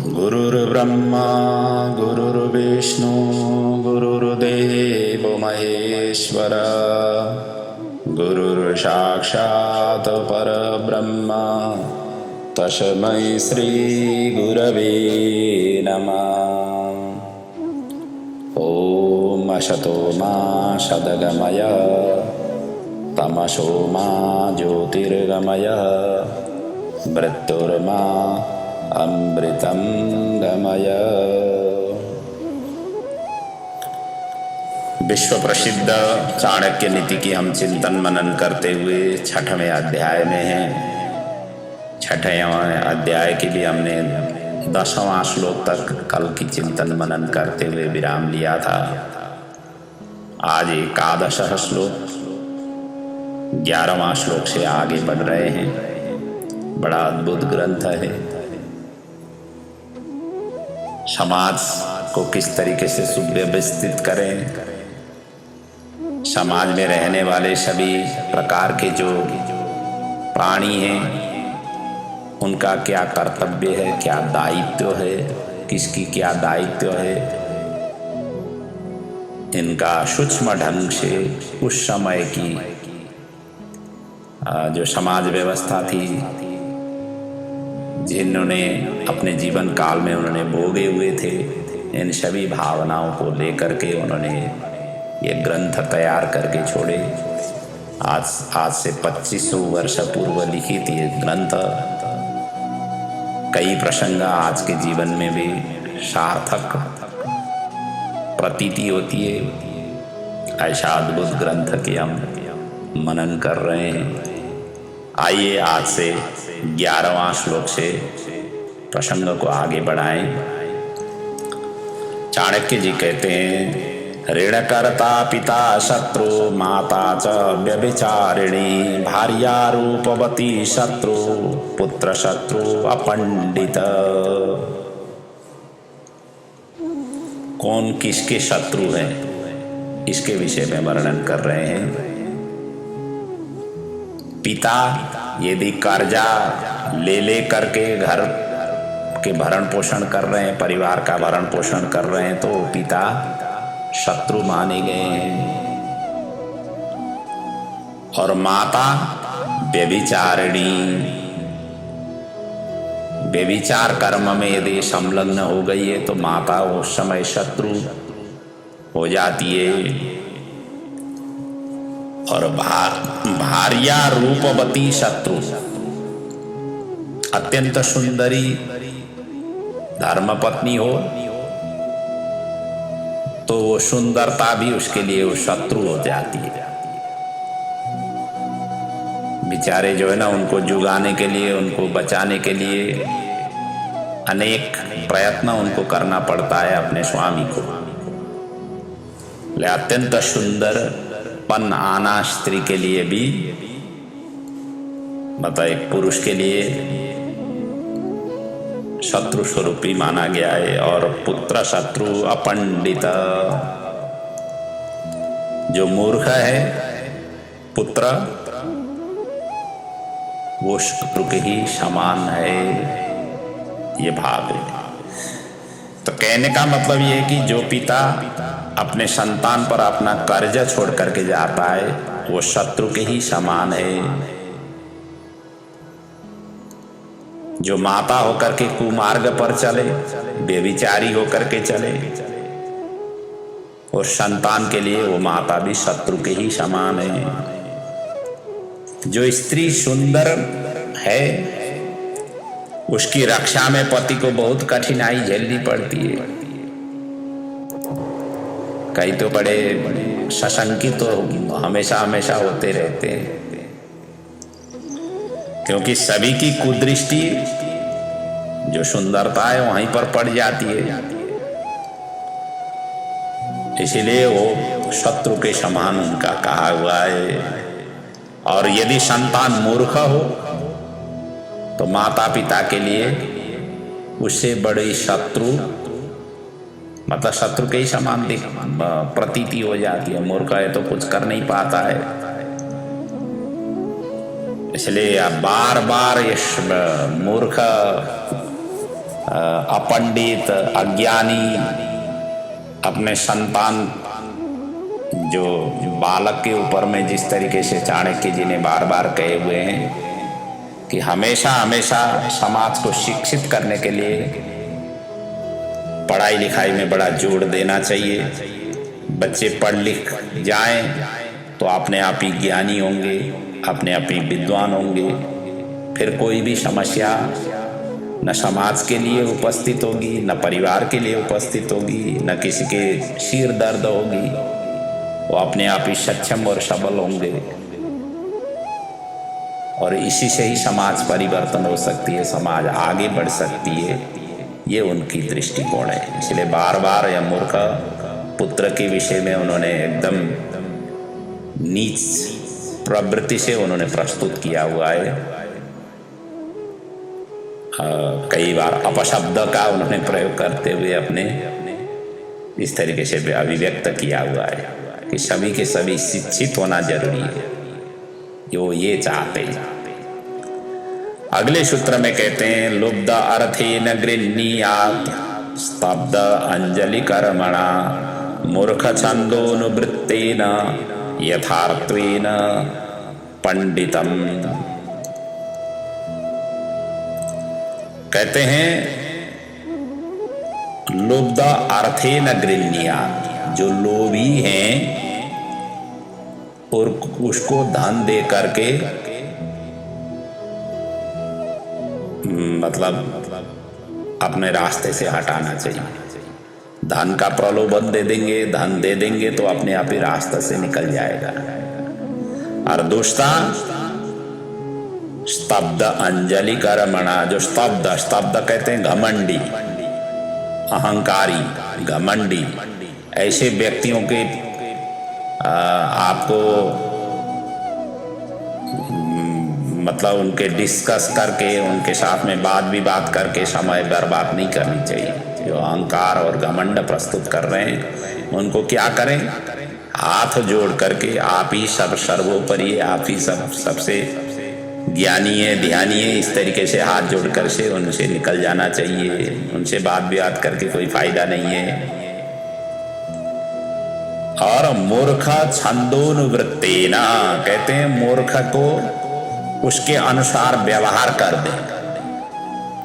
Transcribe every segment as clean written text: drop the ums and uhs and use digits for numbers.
गुरुर्ब्रह्मा गुरुर्विष्णु गुरुर्देव महेश्वर गुरुर्साक्षात् परब्रह्म तस्मै श्री गुरवे नमः। ओम असतो मा सद्गमय तमसो मा ज्योतिर्गमय मृत्युर्मा अमृतं गमय। विश्व प्रसिद्ध चाणक्य नीति की हम चिंतन मनन करते हुए 6वें अध्याय में हैं। 6वें अध्याय की भी हमने 10वां श्लोक तक कल की चिंतन मनन करते हुए विराम लिया था। आज 11 श्लोक 11वां श्लोक से आगे बढ़ रहे हैं। बड़ा अद्भुत ग्रंथ है। समाज को किस तरीके से सुव्यवस्थित करें, समाज में रहने वाले सभी प्रकार के जो प्राणी हैं उनका क्या कर्तव्य है, क्या दायित्व है, किसकी क्या दायित्व है, इनका सूक्ष्म ढंग से उस समय की जो समाज व्यवस्था थी, जिन्होंने अपने जीवन काल में उन्होंने भोगे हुए थे, इन सभी भावनाओं को लेकर के उन्होंने ये ग्रंथ तैयार करके छोड़े। आज से 2500 वर्ष पूर्व लिखित ये ग्रंथ कई प्रसंग आज के जीवन में भी सार्थक प्रतीति होती है। ऐसा अद्भुत ग्रंथ की हम मनन कर रहे हैं। आइए आज से 11वां श्लोक से प्रसंग को आगे बढ़ाएं। चाणक्य जी कहते हैं, ऋणकर्ता पिता शत्रु माता च व्यभिचारिणी भार्या रूपवती शत्रु पुत्र शत्रु अपंडित। कौन किसके शत्रु हैं, इसके विषय में वर्णन कर रहे हैं। पिता यदि कर्जा ले करके घर के भरण पोषण कर रहे हैं, परिवार का भरण पोषण कर रहे हैं, तो पिता शत्रु माने गए हैं। और माता व्यभिचारिणी, व्यभिचार कर्म में यदि संलग्न हो गई है तो माता उस समय शत्रु हो जाती है। और भार्या रूपवती शत्रु, अत्यंत सुंदरी धर्मपत्नी हो तो वो सुंदरता भी उसके लिए वो शत्रु हो जाती है। बेचारे जो है ना, उनको जुगाने के लिए, उनको बचाने के लिए अनेक प्रयत्न उनको करना पड़ता है अपने स्वामी को। अत्यंत सुंदर पन आना स्त्री के लिए भी, मतलब एक पुरुष के लिए शत्रु स्वरूपी माना गया है। और पुत्र शत्रु अपंडित, जो मूर्ख है पुत्र वो शत्रु के ही समान है, ये भाव है। तो कहने का मतलब ये है कि जो पिता अपने संतान पर अपना कर्ज छोड़ करके जाता है वो शत्रु के ही समान है। जो माता होकर के कुमार्ग पर चले, बेविचारी होकर के चले, और संतान के लिए वो माता भी शत्रु के ही समान है। जो स्त्री सुंदर है उसकी रक्षा में पति को बहुत कठिनाई झेलनी पड़ती है। कई तो बड़े सशंकित तो हमेशा होते रहते हैं, क्योंकि सभी की कुदृष्टि जो सुंदरता है वहीं पर पड़ जाती है। इसीलिए वो शत्रु के समान उनका कहा हुआ है। और यदि संतान मूर्ख हो तो माता पिता के लिए उससे बड़ी शत्रु, मतलब शत्रु के ही समान प्रतीति हो जाती है। मूर्ख है तो कुछ कर नहीं पाता है। इसलिए बार बार इस मूर्ख अपंडित, अज्ञानी अपने संतान जो बालक के ऊपर में जिस तरीके से चाणक्य जी ने बार बार कहे हुए हैं कि हमेशा हमेशा समाज को शिक्षित करने के लिए पढ़ाई लिखाई में बड़ा जोर देना चाहिए। बच्चे पढ़ लिख जाएं तो अपने आप ही ज्ञानी होंगे, अपने आप ही विद्वान होंगे, फिर कोई भी समस्या न समाज के लिए उपस्थित होगी, न परिवार के लिए उपस्थित होगी, न किसी के सिर दर्द होगी, वो अपने आप ही सक्षम और सबल होंगे और इसी से ही समाज परिवर्तन हो सकती है, समाज आगे बढ़ सकती है। ये उनकी दृष्टिकोण है। इसलिए बार बार यह मूर्ख पुत्र के विषय में उन्होंने एकदम नीच प्रवृत्ति से उन्होंने प्रस्तुत किया हुआ है। कई बार अपशब्द का उन्होंने प्रयोग करते हुए अपने इस तरीके से अभिव्यक्त किया हुआ है कि सभी के सभी शिक्षित होना जरूरी है, जो ये चाहते हैं। अगले सूत्र में कहते हैं लुब्ध अर्थेन गृह्णीयात् स्तब्ध अंजलि कर्मणा मूर्ख छंदोनुवृत्तेन यथार्थेन पंडितम। कहते हैं लुब्ध अर्थेन गृह्णीयात्, जो लोभी हैं और उसको धन दे करके मतलब अपने रास्ते से हटाना चाहिए। धन का प्रलोभन दे देंगे, धन दे देंगे तो अपने आप ही रास्ते से निकल जाएगा। और दूसरा स्तब्ध अंजलि कर्मणा, जो स्तब्ध कहते हैं घमंडी, अहंकारी, घमंडी, ऐसे व्यक्तियों के आपको मतलब उनके डिस्कस करके उनके साथ में बात विवाद करके समय बर्बाद नहीं करनी चाहिए। जो अहंकार और घमंड प्रस्तुत कर रहे हैं उनको क्या करें, हाथ जोड़ करके आप ही सब सर्वोपरि, आप ही सबसे ज्ञानी है, ध्यानी है, इस तरीके से हाथ जोड़कर से उनसे निकल जाना चाहिए। उनसे बात विवाद करके कोई फायदा नहीं है। और मूर्ख छंदोनुवृत्तेन, कहते हैं मूर्ख को उसके अनुसार व्यवहार कर दे,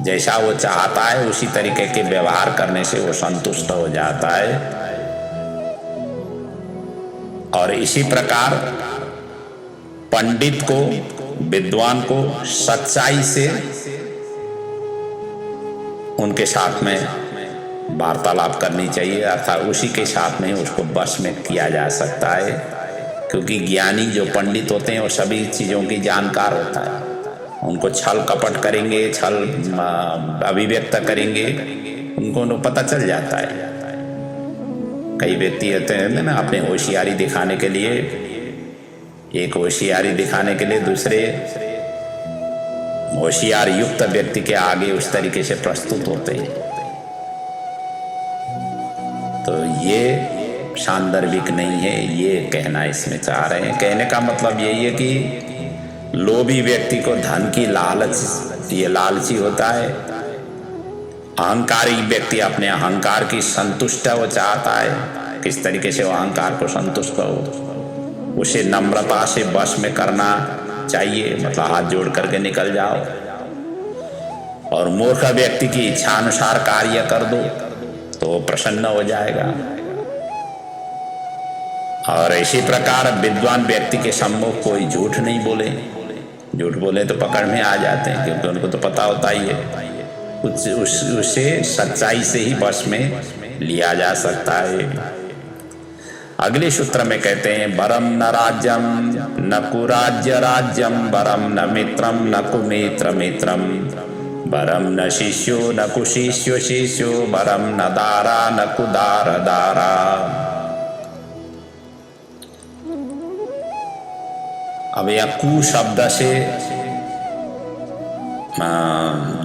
जैसा वो चाहता है उसी तरीके के व्यवहार करने से वो संतुष्ट हो जाता है। और इसी प्रकार पंडित को, विद्वान को सच्चाई से उनके साथ में वार्तालाप करनी चाहिए, अर्थात उसी के साथ में उसको वश में किया जा सकता है। क्योंकि ज्ञानी जो पंडित होते हैं वो सभी चीज़ों की जानकार होता है। उनको छल कपट करेंगे, छल अभिव्यक्त करेंगे, उनको पता चल जाता है। कई व्यक्ति होते हैं ना, अपने होशियारी दिखाने के लिए, एक होशियारी दिखाने के लिए दूसरे होशियार युक्त व्यक्ति के आगे उस तरीके से प्रस्तुत होते हैं। तो ये सांदर्भिक नहीं है, ये कहना इसमें चाह रहे हैं। कहने का मतलब यही है कि लोभी व्यक्ति को धन की लालच, ये लालची होता है। अहंकारी व्यक्ति अपने अहंकार की संतुष्ट वो चाहता है, किस तरीके से वो अहंकार को संतुष्ट हो, उसे नम्रता से वश में करना चाहिए, मतलब हाथ जोड़ करके निकल जाओ। और मूर्ख व्यक्ति की इच्छा अनुसार कार्य कर दो तो वो प्रसन्न हो जाएगा। और इसी प्रकार विद्वान व्यक्ति के सम्मुख कोई झूठ नहीं बोले, झूठ बोले तो पकड़ में आ जाते हैं, क्योंकि उनको तो पता होता ही है। उसे सच्चाई से ही वश में लिया जा सकता है। अगले सूत्र में कहते हैं वरम न राज्यम न कुराज्य राज्यम, वरम न मित्रम न कुमित्र मित्रम, वरम न शिष्यो न कुशिष्यो शिष्यो, वरम न दारा न कुदार दारा। अब यह कु शब्द से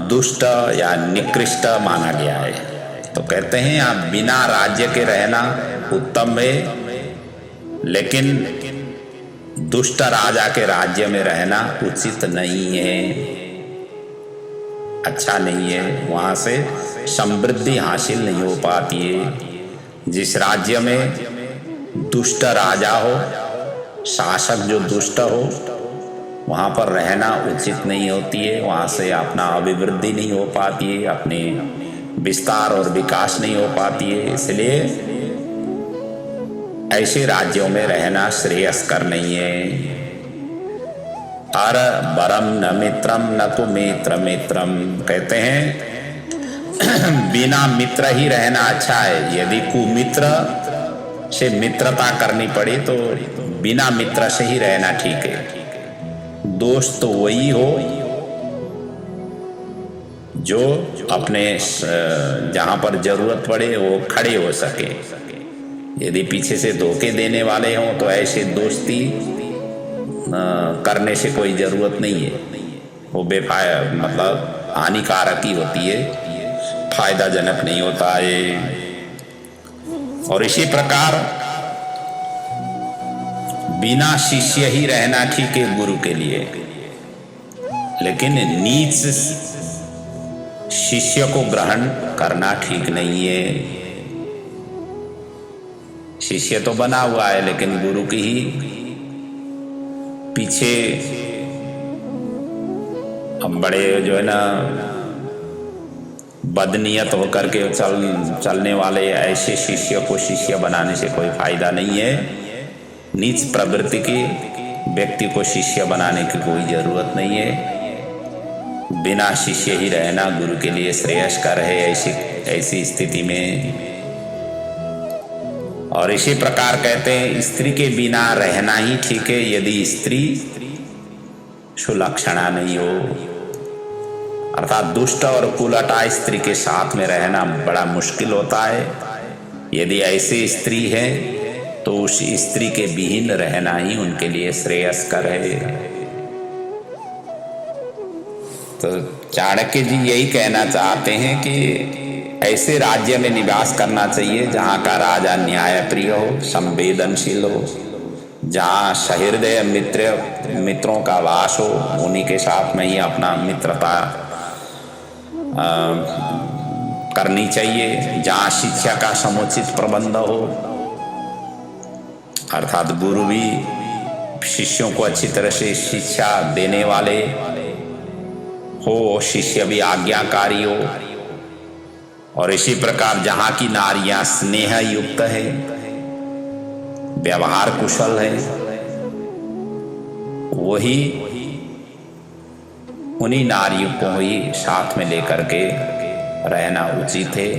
दुष्ट या निकृष्ट माना गया है। तो कहते हैं आप बिना राज्य के रहना उत्तम है, लेकिन दुष्ट राजा के राज्य में रहना उचित नहीं है, अच्छा नहीं है। वहां से समृद्धि हासिल नहीं हो पाती है। जिस राज्य में दुष्ट राजा हो, शासक जो दुष्ट हो, वहाँ पर रहना उचित नहीं होती है। वहाँ से अपना अभिवृद्धि नहीं हो पाती है, अपने विस्तार और विकास नहीं हो पाती है। इसलिए ऐसे राज्यों में रहना श्रेयस्कर नहीं है। अर बरम न मित्रम न कुमित्र मित्रम, कहते हैं बिना मित्र ही रहना अच्छा है। यदि कुमित्र से मित्रता करनी पड़े तो बिना मित्र से ही रहना ठीक है। दोस्त तो वही हो जो अपने जहां पर जरूरत पड़े वो खड़े हो सके। यदि पीछे से धोखे देने वाले हों तो ऐसे दोस्ती करने से कोई जरूरत नहीं है। वो बेफायदा मतलब हानिकारक ही होती है, फायदाजनक नहीं होता है। और इसी प्रकार बिना शिष्य ही रहना ठीक है गुरु के लिए, लेकिन नीच शिष्य को ग्रहण करना ठीक नहीं है। शिष्य तो बना हुआ है लेकिन गुरु की ही पीछे हम बड़े जो है ना बदनीयत होकर के चलने वाले ऐसे शिष्य को शिष्य बनाने से कोई फायदा नहीं है। नीच प्रवृत्ति के व्यक्ति को शिष्य बनाने की कोई जरूरत नहीं है। बिना शिष्य ही रहना गुरु के लिए श्रेयस्कर है ऐसी स्थिति में। और इसी प्रकार कहते हैं स्त्री के बिना रहना ही ठीक है, यदि स्त्री सुलक्षणा नहीं हो, अर्थात दुष्ट और कुलटा स्त्री के साथ में रहना बड़ा मुश्किल होता है। यदि ऐसी स्त्री है तो उस स्त्री के विहीन रहना ही उनके लिए श्रेयस्कर है। तो चाणक्य जी यही कहना चाहते हैं कि ऐसे राज्य में निवास करना चाहिए जहाँ का राजा न्यायप्रिय हो, संवेदनशील हो, जहाँ सहृदय मित्रों का वास हो, उन्हीं के साथ में ही अपना मित्रता करनी चाहिए। जहाँ शिक्षा का समुचित प्रबंध हो, अर्थात गुरु भी शिष्यों को अच्छी तरह से शिक्षा देने वाले हो, शिष्य भी आज्ञाकारी हो। और इसी प्रकार जहाँ की नारियां स्नेह युक्त है, व्यवहार कुशल है, वही उन्हीं नारियों को ही साथ में लेकर के रहना उचित है।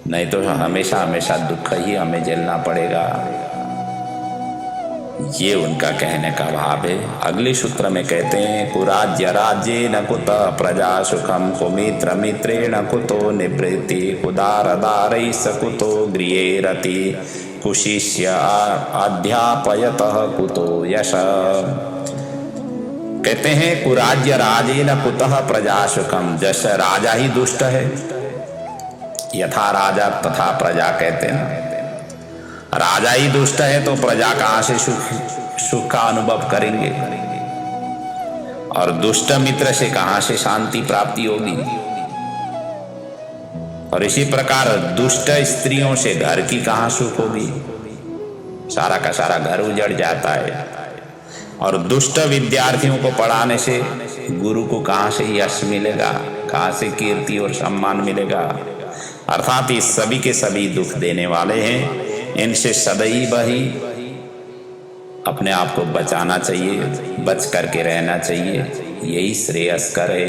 नहीं तो हमेशा हमेशा दुख ही हमें झेलना पड़ेगा। ये उनका कहने का भाव है। अगले सूत्र में कहते हैं कुराज्य राज्ये न कुत प्रजा सुखम कुमित्र मित्रे न कुतो निवृत्ति कुदार दारै सकुतो गृहे रति कुशिष्य अध्यापयत कुतो यश। कहते हैं कुराज्य राज्ये न कुतः प्रजा सुखम, जैसे राजा ही दुष्ट है, यथा राजा तथा प्रजा कहते हैं। राजा ही दुष्ट है तो प्रजा कहां से सुख का अनुभव करेंगे, और दुष्ट मित्र से कहां से शांति प्राप्ति होगी। और इसी प्रकार दुष्ट स्त्रियों से घर की कहां सुख होगी, सारा का सारा घर उजड़ जाता है। और दुष्ट विद्यार्थियों को पढ़ाने से गुरु को कहां से यश मिलेगा, कहां से कीर्ति और सम्मान मिलेगा। अर्थात ये सभी के सभी दुख देने वाले हैं। इनसे सदैव ही अपने आप को बचाना चाहिए, बच करके रहना चाहिए, यही श्रेयस्कर है।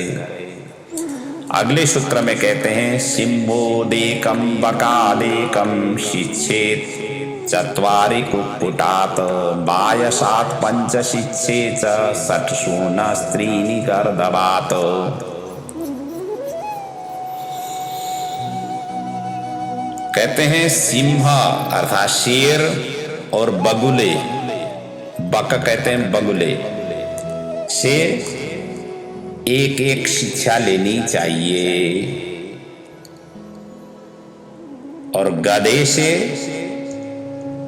अगले सूत्र में कहते हैं सिंहोदेकम बकादेकम शिक्षेत चत्वारि कुक्कुटात बायसात पंच शिक्षेत षट्सून स्त्रीनि गर्दवात। कहते हैं सिंह अर्थात शेर और बगुले, बक कहते हैं बगुले, से एक एक शिक्षा लेनी चाहिए, और गधे से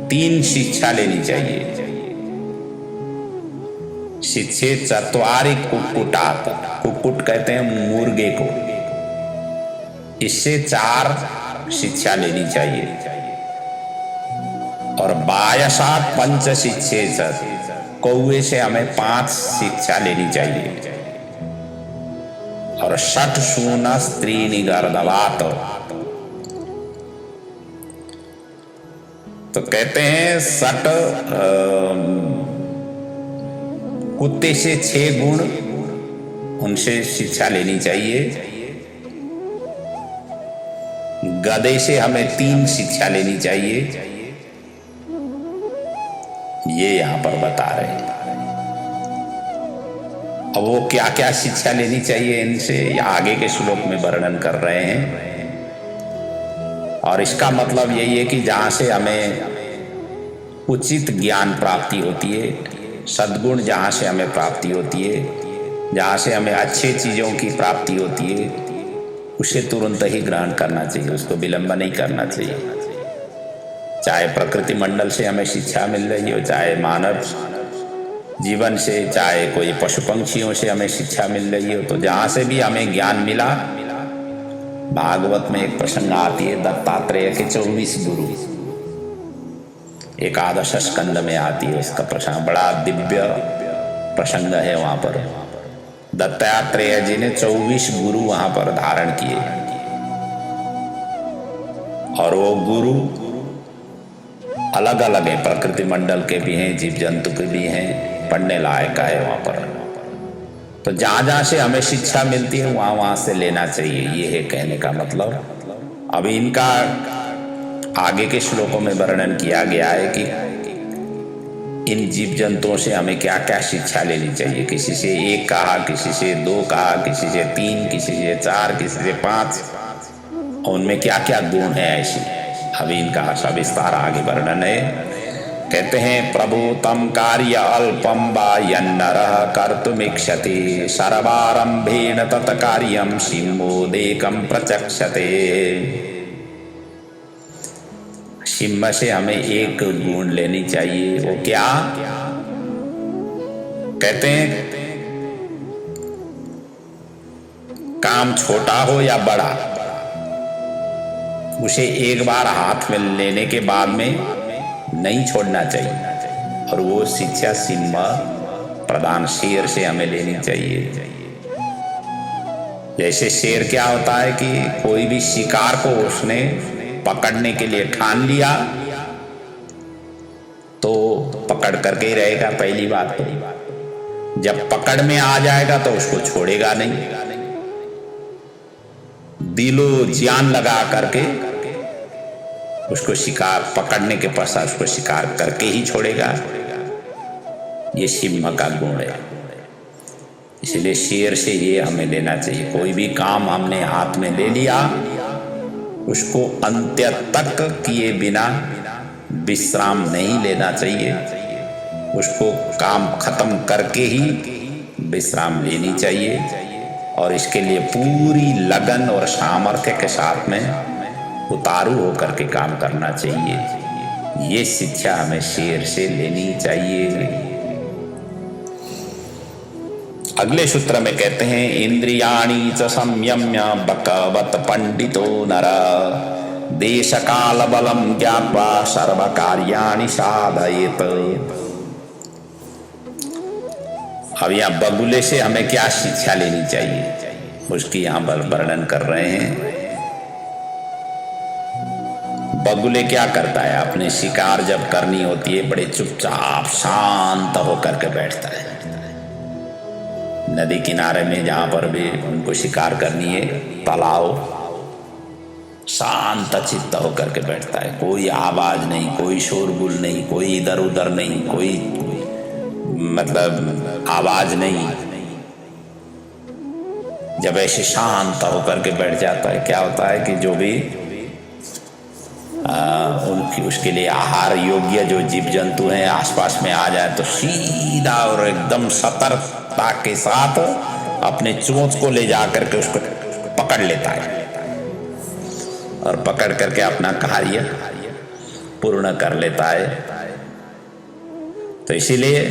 3 शिक्षा लेनी चाहिए। शिक्षे चत्वारि कुक्कुटात, कुक्कुट कहते हैं मुर्गे को, इससे 4 शिक्षा लेनी चाहिए। और बायसात पंच शिक्षे कौए से हमें 5 शिक्षा लेनी चाहिए। और षट शून स्त्री गर्दवात, तो कहते हैं षट कुत्ते से 6 गुण, उनसे शिक्षा लेनी चाहिए। गधे से हमें 3 शिक्षा लेनी चाहिए। ये यहां पर बता रहे हैं। अब वो क्या क्या शिक्षा लेनी चाहिए इनसे, या आगे के श्लोक में वर्णन कर रहे हैं। और इसका मतलब यही है कि जहां से हमें उचित ज्ञान प्राप्ति होती है, सद्गुण जहां से हमें प्राप्ति होती है, जहां से हमें अच्छी चीजों की प्राप्ति होती है, उसे तुरंत ही ग्रहण करना चाहिए, उसको विलंब नहीं करना चाहिए। चाहे प्रकृति मंडल से हमें शिक्षा मिल रही हो, चाहे मानव जीवन से, चाहे कोई पशु पंछियों से हमें शिक्षा मिल रही हो, तो जहां से भी हमें ज्ञान मिला। भागवत में एक प्रसंग आती है दत्तात्रेय के 24 गुरु, एकादश स्कंद में आती है उसका प्रसंग, बड़ा दिव्य प्रसंग है। वहां पर दत्तात्रेय जी ने 24 गुरु वहां पर धारण किए, और वो गुरु अलग अलग है, प्रकृति मंडल के भी हैं, जीव जंतु के भी हैं, पढ़ने लायक है वहां पर। तो जहां जहां से हमें शिक्षा मिलती है वहां वहां से लेना चाहिए, ये है कहने का मतलब। अभी इनका आगे के श्लोकों में वर्णन किया गया है कि इन जीव जंतुओं से हमें क्या क्या शिक्षा लेनी चाहिए। किसी से 1 कहा, किसी से 2 कहा, किसी से 3, किसी से 4, किसी से 5, और उनमें क्या क्या गुण है ऐसी। अभी इनका सविस्तार आगे वर्णन है। कहते हैं प्रभु तम कार्य अल्पम वा यन्नरः कर्तुमिच्छति सर्वारंभेन तत्कार्यं सिंहोदेकं प्रचक्षते। सिंह से हमें एक गुण लेनी चाहिए, वो क्या? कहते हैं काम छोटा हो या बड़ा, उसे एक बार हाथ में लेने के बाद में नहीं छोड़ना चाहिए। और वो शिक्षा सिंह प्रधान शेर से हमें लेनी चाहिए। जैसे शेर क्या होता है कि कोई भी शिकार को उसने पकड़ने के लिए ठान लिया तो पकड़ करके ही रहेगा। पहली बात तो जब पकड़ में आ जाएगा तो उसको छोड़ेगा नहीं, दिलो जान लगा करके उसको शिकार पकड़ने के पश्चात उसको शिकार करके ही छोड़ेगा। ये सिंह का गुण है। इसलिए शेर से ये हमें लेना चाहिए। कोई भी काम हमने हाथ में ले लिया, उसको अंत्य तक किए बिना विश्राम नहीं लेना चाहिए। उसको काम खत्म करके ही विश्राम लेनी चाहिए, और इसके लिए पूरी लगन और सामर्थ्य के साथ में उतारू होकर के काम करना चाहिए। ये शिक्षा हमें शेर से लेनी चाहिए। अगले सूत्र में कहते हैं इंद्रियाणि च संयम्य बकवत पंडितो नर देश काल बलम ज्ञात्वा सर्व कार्याणि साधयेत। अब यहाँ बगुले से हमें क्या शिक्षा लेनी चाहिए, उसकी यहाँ वर्णन कर रहे हैं। बगुले क्या करता है, अपने शिकार जब करनी होती है बड़े चुपचाप शांत होकर के बैठता है। नदी किनारे में जहां पर भी उनको शिकार करनी है, तालाब, शांत चित्त होकर के बैठता है। कोई आवाज नहीं, कोई शोरगुल नहीं, कोई इधर उधर नहीं, कोई मतलब आवाज नहीं। जब ऐसे शांत होकर के बैठ जाता है, क्या होता है कि जो भी उनकी उसके लिए आहार योग्य जो जीव जंतु हैं आसपास में आ जाए तो सीधा और एकदम सतर्कता के साथ अपने चोंच को ले जा करके उसको पकड़ लेता है, और पकड़ करके अपना कार्य पूर्ण कर लेता है। तो इसीलिए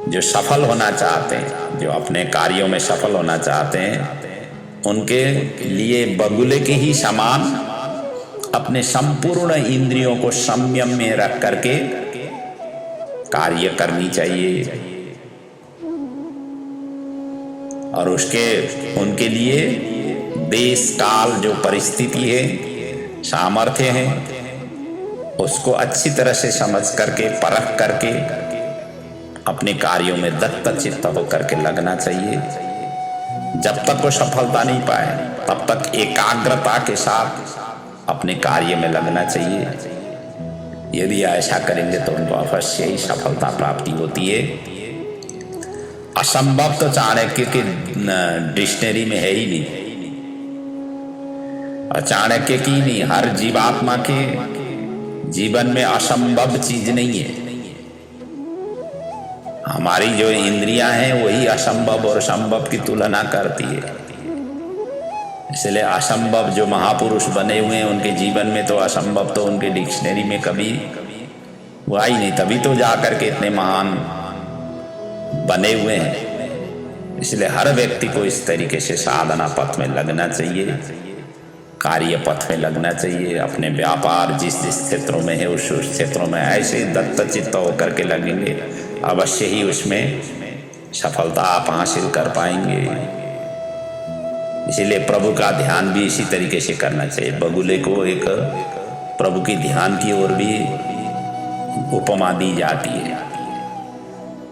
जो सफल होना चाहते हैं, जो अपने कार्यों में सफल होना चाहते हैं, उनके लिए बगुले के ही समान अपने संपूर्ण इंद्रियों को संयम में रख करके कार्य करनी चाहिए। और उनके लिए देश काल जो परिस्थिति है, सामर्थ्य है, उसको अच्छी तरह से समझ करके परख करके अपने कार्यों में दत्त चित्त होकर के लगना चाहिए। जब तक वो सफलता नहीं पाए तब तक एकाग्रता के साथ अपने कार्य में लगना चाहिए। यदि ऐसा करेंगे तो उनको अवश्य ही सफलता प्राप्ति होती है। असंभव तो चाणक्य की डिक्शनरी में है ही नहीं, और चाणक्य की नहीं, हर जीवात्मा के जीवन में असंभव चीज नहीं है। हमारी जो इंद्रियां हैं वही असंभव और संभव की तुलना करती है। इसलिए असंभव जो महापुरुष बने हुए हैं उनके जीवन में तो असंभव तो उनके डिक्शनरी में कभी हुआ ही नहीं, तभी तो जा करके इतने महान बने हुए हैं। इसलिए हर व्यक्ति को इस तरीके से साधना पथ में लगना चाहिए, कार्य पथ में लगना चाहिए। अपने व्यापार जिस जिस क्षेत्रों में है उस क्षेत्रों में ऐसे दत्त चित्त होकर के लगेंगे, अवश्य ही उसमें सफलता आप हासिल कर पाएंगे। इसीलिए प्रभु का ध्यान भी इसी तरीके से करना चाहिए। बगुले को एक प्रभु की ध्यान की ओर भी उपमा दी जाती है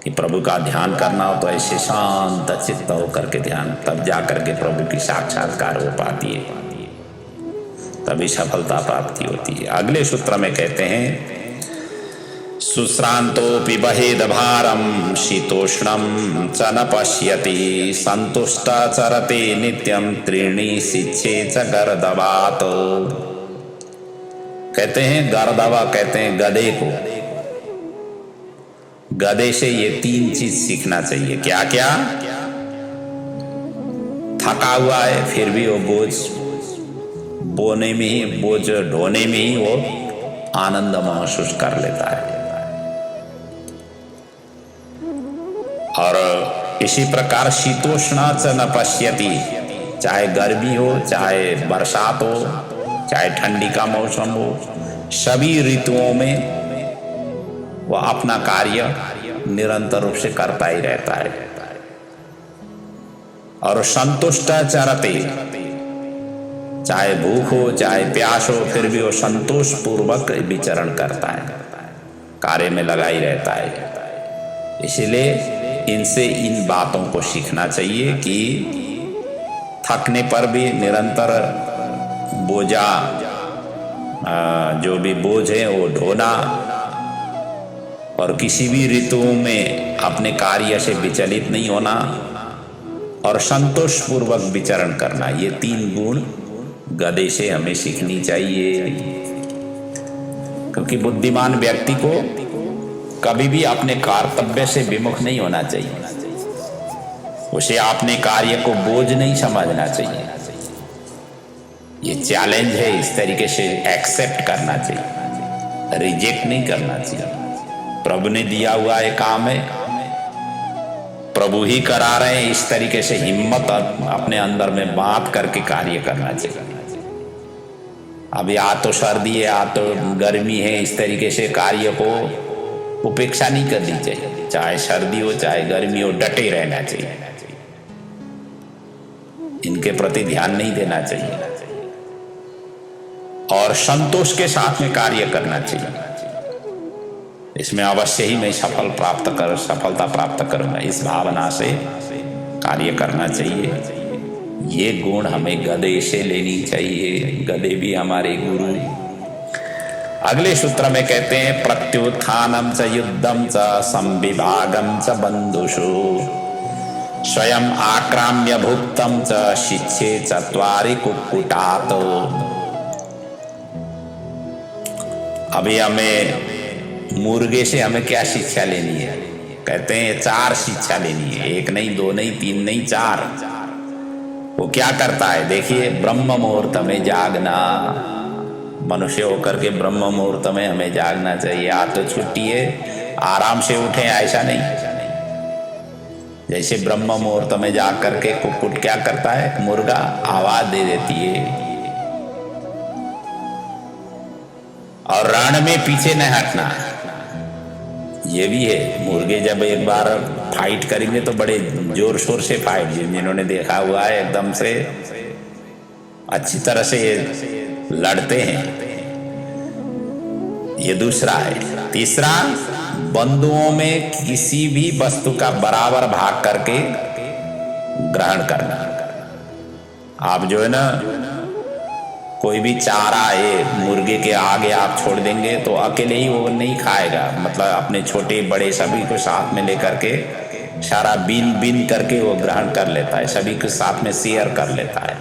कि प्रभु का ध्यान करना हो तो ऐसे शांत चित्त होकर के ध्यान, तब जा करके प्रभु की साक्षात्कार हो पाती है, तभी सफलता प्राप्ति होती है। अगले सूत्र में कहते हैं सुश्रांतोपि बहेद भारम शीतोष्णम च न पश्यति संतुष्ट चरते नित्यम त्रीणि शिक्षे च गर्दवात। कहते हैं गर्दवा, कहते हैं गधे को। गधे से ये तीन चीज सीखना चाहिए। क्या क्या? थका हुआ है फिर भी वो बोझ बोने में ही, बोझ ढोने में ही वो आनंद महसूस कर लेता है। और इसी प्रकार शीतोष्ण च न पश्यति, चाहे गर्मी हो, चाहे बरसात हो, चाहे ठंडी का मौसम हो, सभी ऋतुओं में वह अपना कार्य निरंतर रूप से करता ही रहता है। और संतुष्ट चरते, चाहे भूख हो चाहे प्यास हो, फिर भी वो संतोष पूर्वक विचरण करता है, कार्य में लगा ही रहता है। इसलिए इनसे इन बातों को सीखना चाहिए कि थकने पर भी निरंतर बोझा, जो भी बोझ है वो ढोना, और किसी भी ऋतुओं में अपने कार्य से विचलित नहीं होना, और संतोष पूर्वक विचरण करना, ये तीन गुण गधे से हमें सीखनी चाहिए। क्योंकि बुद्धिमान व्यक्ति को कभी भी अपने कर्तव्य से विमुख नहीं होना चाहिए, उसे अपने कार्य को बोझ नहीं समझना चाहिए। ये चैलेंज है, इस तरीके से एक्सेप्ट करना चाहिए, रिजेक्ट नहीं करना चाहिए। प्रभु ने दिया हुआ एक काम है, प्रभु ही करा रहे हैं, इस तरीके से हिम्मत अपने अंदर में बांध करके कार्य करना चाहिए। अब या तो सर्दी है या तो गर्मी है, इस तरीके से कार्य को उपेक्षा नहीं करनी चाहिए। चाहे सर्दी हो चाहे गर्मी हो, डटे रहना चाहिए, इनके प्रति ध्यान नहीं देना चाहिए, और संतोष के साथ में कार्य करना चाहिए। इसमें अवश्य ही मैं सफलता प्राप्त करूंगा, इस भावना से कार्य करना चाहिए। ये गुण हमें गधे से लेनी चाहिए, गधे भी हमारे गुरु। अगले सूत्र में कहते हैं प्रत्युत्थानम च युद्धम च संविभागम च बंधुषु स्वयं आक्राम्य भुक्तम च शिक्षे चत्वारि कुक्कुटात्। अभी हमें मुर्गे से हमें क्या शिक्षा लेनी है? कहते हैं 4 शिक्षा लेनी है, 1 नहीं 2 नहीं 3 नहीं 4। वो क्या करता है? देखिए, ब्रह्म मुहूर्त में जागना, मनुष्य होकर के ब्रह्म मुहूर्त में हमें जागना चाहिए। आज तो छुट्टी है, आराम से उठे, ऐसा नहीं। जैसे ब्रह्म मुहूर्त में जा करके कुक्कुट क्या करता है, मुर्गा आवाज दे देती है, और रण में पीछे न हटना। ये भी है, मुर्गे जब एक बार फाइट करेंगे तो बड़े जोर शोर से फाइट, जिन्होंने देखा हुआ है एकदम से अच्छी तरह से लड़ते हैं। ये दूसरा है। तीसरा, बंधुओं में किसी भी वस्तु का बराबर भाग करके ग्रहण करना। आप जो है ना, कोई भी चारा है मुर्गे के आगे आप छोड़ देंगे तो अकेले ही वो नहीं खाएगा, मतलब अपने छोटे बड़े सभी को साथ में लेकर के सारा बीन बीन करके वो ग्रहण कर लेता है, सभी के साथ में शेयर कर लेता है।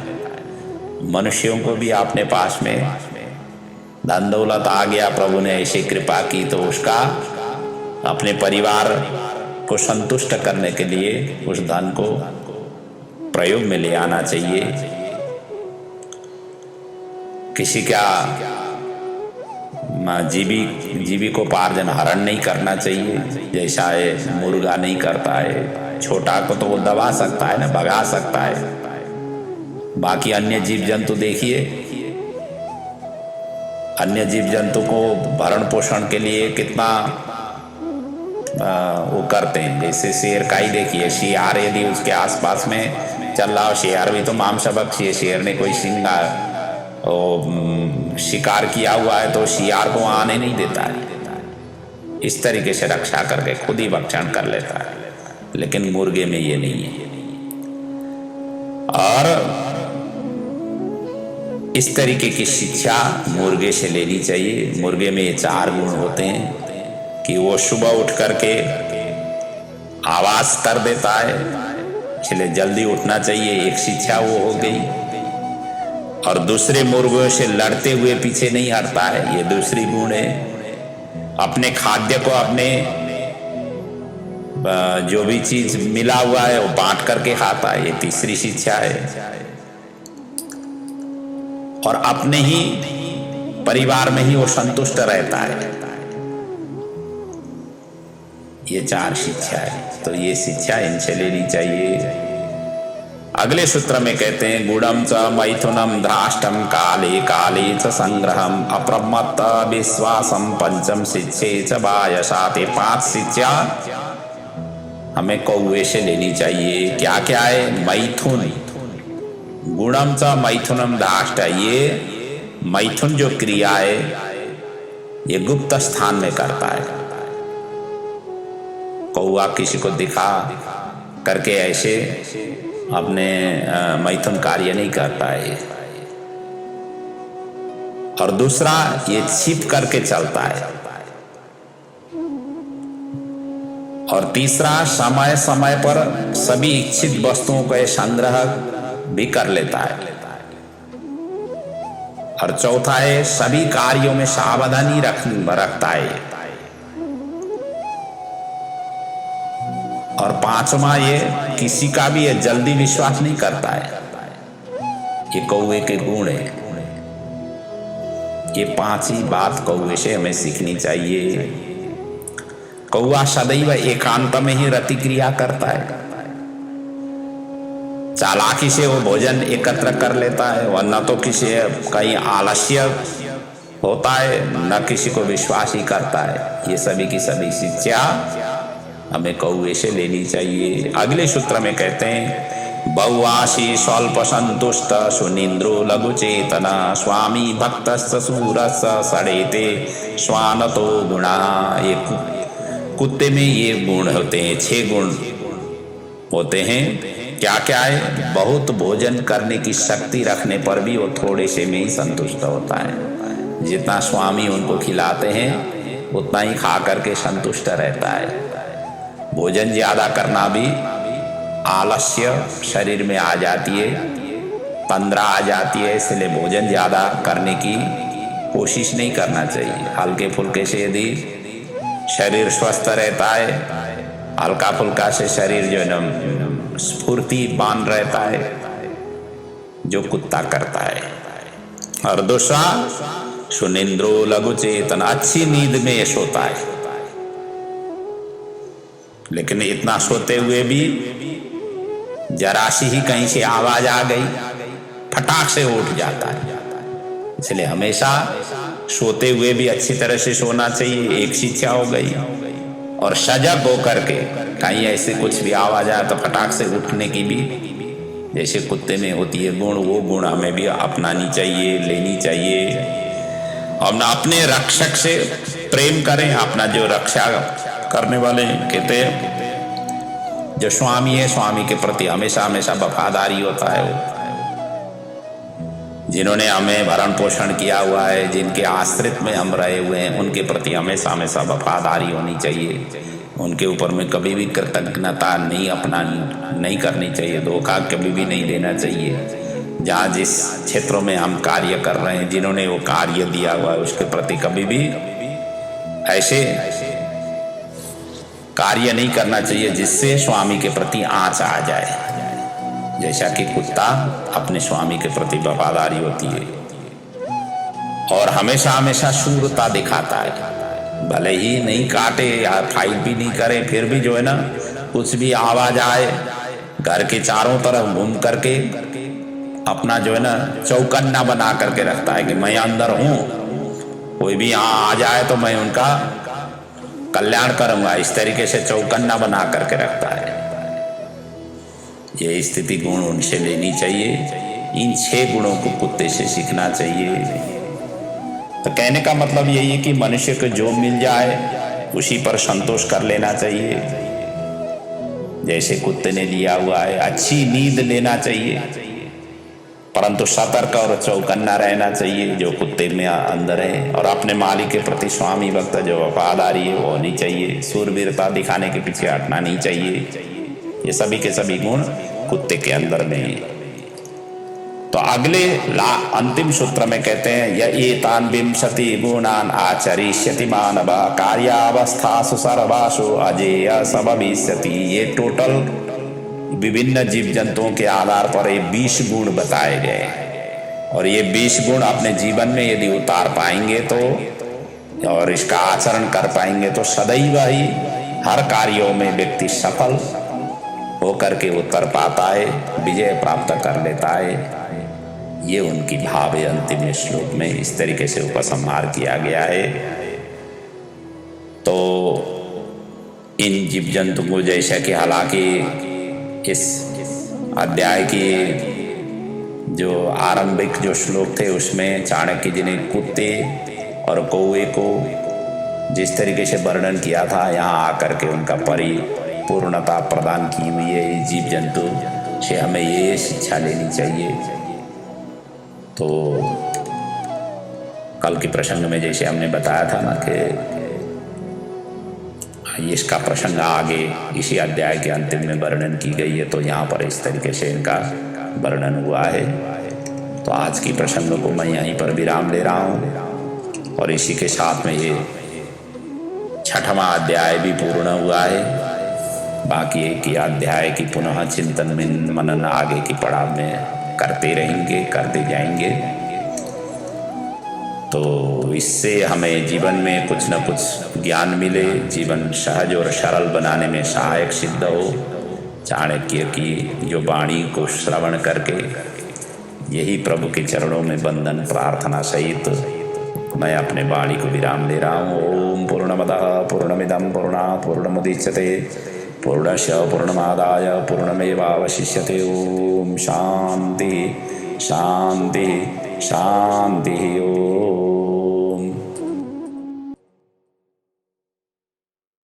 मनुष्यों को भी अपने पास में धन दौलत आ गया, प्रभु ने ऐसी कृपा की तो उसका अपने परिवार को संतुष्ट करने के लिए उस धन को प्रयोग में ले आना चाहिए। किसी का जीविकोपार्जन हरण नहीं करना चाहिए, जैसा है मुर्गा नहीं करता है। छोटा को तो वो दबा सकता है ना, भगा सकता है। बाकी अन्य जीव जंतु देखिए, अन्य जीव जंतु को भरण पोषण के लिए कितना वो करते हैं। जैसे शेर का ही देखिए, शियार यदि उसके आसपास में चल रहा हो, शेर भी तो मांसभक्षी है, शेर ने कोई शिकार किया हुआ है तो शियार को आने नहीं देता है। इस तरीके से रक्षा करके खुद ही भक्षण कर लेता है, लेकिन मुर्गे में ये नहीं है। और इस तरीके की शिक्षा मुर्गे से लेनी चाहिए। मुर्गे में ये 4 गुण होते हैं कि वो सुबह उठ करके आवाज कर देता है, इसलिए जल्दी उठना चाहिए, एक शिक्षा वो हो गई। और दूसरे मुर्गों से लड़ते हुए पीछे नहीं हटता है, ये दूसरी गुण है। अपने खाद्य को, अपने जो भी चीज मिला हुआ है वो बांट करके खाता है, ये तीसरी शिक्षा है। और अपने ही परिवार में ही वो संतुष्ट रहता है, ये 4 शिक्षा है। तो ये शिक्षा इनसे लेनी चाहिए। अगले सूत्र में कहते हैं, गुणम च मैथुनम धराष्टम काले काले च संग्रहम अप्रमत्त विश्वासम पंचम शिक्षे च वायसाते। 5 शिक्षा हमें कौवे से लेनी चाहिए। क्या क्या है? मैथुन, गुणम च मैथुनम धराष्ट, ये मैथुन जो क्रिया है ये गुप्त स्थान में करता है। कौवा किसी को दिखा करके ऐसे अपने मैथुन कार्य नहीं करता है। और दूसरा, ये छिप करके चलता है। और तीसरा, समय समय पर सभी इच्छित वस्तुओं का संग्रह भी कर लेता है। और चौथा है, सभी कार्यों में सावधानी रखता है। और 5वां, ये किसी का भी ये जल्दी विश्वास नहीं करता है। ये कौवे के गुण है। ये 5 ही बात कौवे से हमें सीखनी चाहिए। कौवा सदैव एकांत में ही रति क्रिया करता है। चालाकी से वो भोजन एकत्र कर लेता है, वरना तो किसी कहीं आलस्य होता है, न किसी को विश्वास ही करता है। ये सभी की सभी शिक्षा हमें कौवे से लेनी चाहिए। अगले सूत्र में कहते हैं, बहुआशी स्वल्प संतुष्ट सुनिंद्रो लघु चेतना स्वामी भक्त सूरस सड़ेते स्वानतो गुणा। ये कुत्ते में ये गुण होते हैं, 6 गुण होते हैं। क्या क्या है? बहुत भोजन करने की शक्ति रखने पर भी वो थोड़े से में ही संतुष्ट होता है। जितना स्वामी उनको खिलाते हैं उतना ही खा करके संतुष्ट रहता है। भोजन ज्यादा करना भी आलस्य शरीर में आ जाती है, 15 आ जाती है, इसलिए भोजन ज्यादा करने की कोशिश नहीं करना चाहिए। हल्के फुल्के से यदि शरीर स्वस्थ रहता है, हल्का फुल्का से शरीर जो है स्फूर्तिवान रहता है, जो कुत्ता करता है। और दूसरा, सुनिंद्रो लघु चेतन, अच्छी नींद में सोता है। लेकिन इतना सोते हुए भी जरा सी ही कहीं से आवाज आ गई, फटाक से उठ जाता है। इसलिए हमेशा सोते हुए भी अच्छी तरह से सोना चाहिए, एक शिक्षा हो गई। और सजग होकर के कहीं ऐसे कुछ भी आवाज आए तो फटाक से उठने की भी, जैसे कुत्ते में होती है गुण, वो गुण हमें भी अपनानी चाहिए, लेनी चाहिए। और अपने रक्षक से प्रेम करें, अपना जो रक्षा करने वाले कहते हैं जो स्वामी है, स्वामी के प्रति हमेशा हमेशा वफादारी होता है। वो जिन्होंने हमें भरण पोषण किया हुआ है, जिनके आश्रित में हम रहे हुए हैं, उनके प्रति हमेशा हमेशा वफादारी होनी चाहिए। उनके ऊपर में कभी भी कृतज्ञता नहीं करनी चाहिए, धोखा कभी भी नहीं देना चाहिए। जहाँ जिस क्षेत्रों में हम कार्य कर रहे हैं, जिन्होंने वो कार्य दिया हुआ है, उसके प्रति कभी भी ऐसे कार्य नहीं करना चाहिए जिससे स्वामी के प्रति आँच आ जाए। जैसा कि कुत्ता अपने स्वामी के प्रति वफादारी होती है और हमेशा हमेशा शूरता दिखाता है, भले ही नहीं काटे या फाइट भी नहीं करे, फिर भी जो है ना, कुछ भी आवाज आए घर के चारों तरफ घूम करके अपना जो है ना चौकन्ना बना करके रखता है कि मैं अंदर हूं, कोई भी यहाँ आ जाए तो मैं उनका कल्याण करूंगा। इस तरीके से चौकन्ना बना करके रखता है। ये स्थिति गुण उनसे लेनी चाहिए। इन 6 गुणों को कुत्ते से सीखना चाहिए। तो कहने का मतलब यही है कि मनुष्य को जो मिल जाए उसी पर संतोष कर लेना चाहिए। जैसे कुत्ते ने लिया हुआ है, अच्छी नींद लेना चाहिए, परंतु सतर्क और चौकन्ना रहना चाहिए जो कुत्ते में अंदर है। और अपने मालिक के प्रति स्वामी भक्त जो वफादारी है वो होनी चाहिए। सूरवीरता दिखाने के पीछे हटना नहीं चाहिए। ये सभी के सभी गुण कुत्ते के अंदर में है। तो अगले अंतिम सूत्र में कहते हैं एतान विंशति गुणान आचरिष्यति मानव कार्यावस्थासु सर्वासु अजेय समभिष्यति। ये टोटल विभिन्न जीव जंतुओं के आधार पर ये 20 गुण बताए गए और ये 20 गुण अपने जीवन में यदि उतार पाएंगे तो और इसका आचरण कर पाएंगे तो सदैव ही हर कार्यों में व्यक्ति सफल होकर के उत्तर पाता है, विजय प्राप्त कर लेता है। ये उनकी भाव है। अंतिम श्लोक में इस तरीके से उपसंहार किया गया है। तो इन जीव जंतु को जैसा कि हालांकि इस अध्याय की जो आरंभिक जो श्लोक थे उसमें चाणक्य जी ने कुत्ते और कौवे को जिस तरीके से वर्णन किया था, यहाँ आकर के उनका परिपूर्णता प्रदान की हुई है। जीव जंतु से हमें ये शिक्षा लेनी चाहिए। तो कल के प्रसंग में जैसे हमने बताया था ना कि इसका प्रसंग आगे इसी अध्याय के अंतिम में वर्णन की गई है, तो यहाँ पर इस तरीके से इनका वर्णन हुआ है। तो आज की प्रसंग को मैं यहीं पर विराम ले रहा हूँ और इसी के साथ में ये 6वां अध्याय भी पूर्ण हुआ है। बाकी एक ही अध्याय की पुनः चिंतन मनन आगे की पड़ाव में करते रहेंगे, करते जाएंगे। तो इससे हमें जीवन में कुछ न कुछ ज्ञान मिले, जीवन सहज और सरल बनाने में सहायक सिद्ध हो। चाणक्य की जो वाणी को श्रवण करके यही प्रभु के चरणों में बंधन प्रार्थना सहित मैं अपने वाणी को विराम दे रहा हूँ। ओम पूर्णमदः पूर्णमिदं पूर्णात् पूर्णमुदच्यते पूर्णस्य पूर्णमादाय पूर्णमेवावशिष्यते। ओम शांति शांति शांति। ओम।